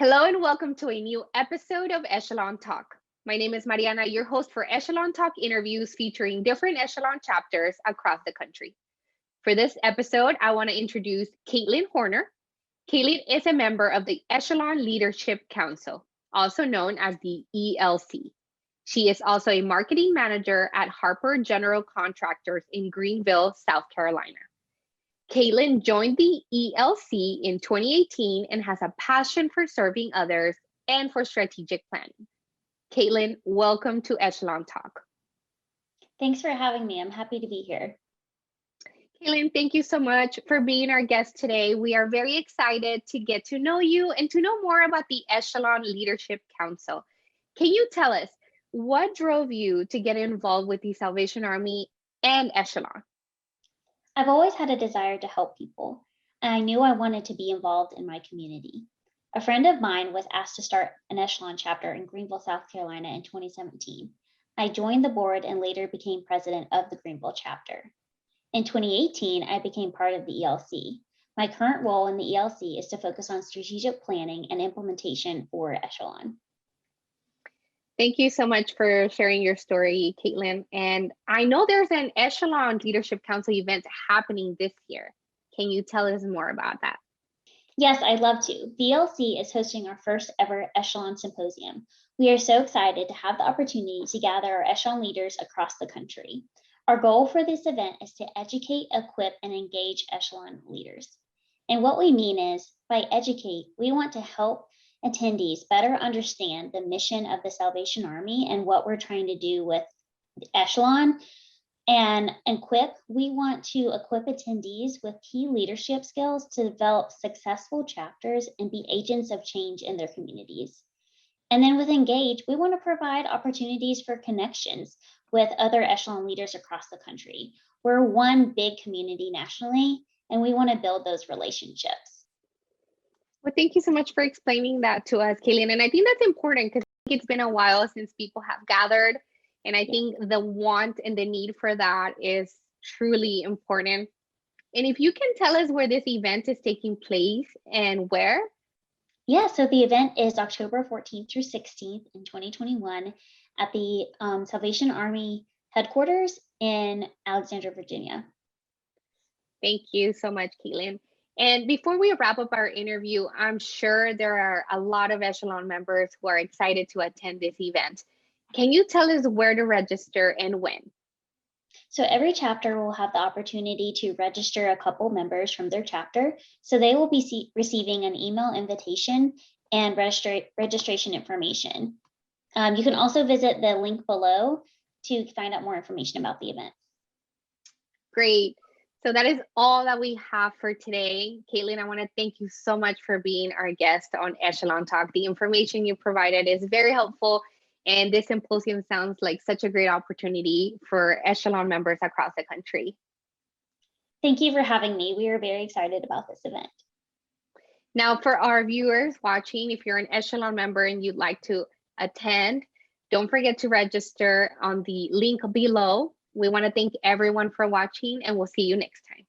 Hello and welcome to a new episode of Echelon Talk. My name is Mariana, your host for Echelon Talk interviews featuring different Echelon chapters across the country. For this episode, I want to introduce Kaitlyn Horner. Kaitlyn is a member of the Echelon Leadership Council, also known as the ELC. She is also a marketing manager at Harper General Contractors in Greenville, South Carolina. Kaitlyn joined the ELC in 2018 and has a passion for serving others and for strategic planning. Kaitlyn, welcome to Echelon Talk. Thanks for having me. I'm happy to be here. Kaitlyn, thank you so much for being our guest today. We are very excited to get to know you and to know more about the Echelon Leadership Council. Can you tell us what drove you to get involved with the Salvation Army and Echelon? I've always had a desire to help people, and I knew I wanted to be involved in my community. A friend of mine was asked to start an Echelon chapter in Greenville, South Carolina in 2017. I joined the board and later became president of the Greenville chapter. In 2018, I became part of the ELC. My current role in the ELC is to focus on strategic planning and implementation for Echelon. Thank you so much for sharing your story, Kaitlyn. And I know there's an Echelon Leadership Council event happening this year. Can you tell us more about that? Yes, I'd love to. The ELC is hosting our first ever Echelon Symposium. We are so excited to have the opportunity to gather our Echelon leaders across the country. Our goal for this event is to educate, equip, and engage Echelon leaders. And what we mean is, by educate, we want to help attendees better understand the mission of the Salvation Army and what we're trying to do with Echelon. And equip, we want to equip attendees with key leadership skills to develop successful chapters and be agents of change in their communities. And then with engage, we want to provide opportunities for connections with other Echelon leaders across the country. We're one big community nationally, and we want to build those relationships. Well, thank you so much for explaining that to us, Kaitlyn. And I think that's important because it's been a while since people have gathered. And I think the want and the need for that is truly important. And if you can tell us where this event is taking place and where? Yeah, so the event is October 14th through 16th in 2021 at the Salvation Army headquarters in Alexandria, Virginia. Thank you so much, Kaitlyn. And before we wrap up our interview, I'm sure there are a lot of Echelon members who are excited to attend this event. Can you tell us where to register and when? So every chapter will have the opportunity to register a couple members from their chapter. So they will be receiving an email invitation and registration information. You can also visit the link below to find out more information about the event. Great. So that is all that we have for today. Kaitlyn, I want to thank you so much for being our guest on Echelon Talk. The information you provided is very helpful, and this symposium sounds like such a great opportunity for Echelon members across the country. Thank you for having me. We are very excited about this event. Now, for our viewers watching, if you're an Echelon member and you'd like to attend, don't forget to register on the link below. We want to thank everyone for watching, and we'll see you next time.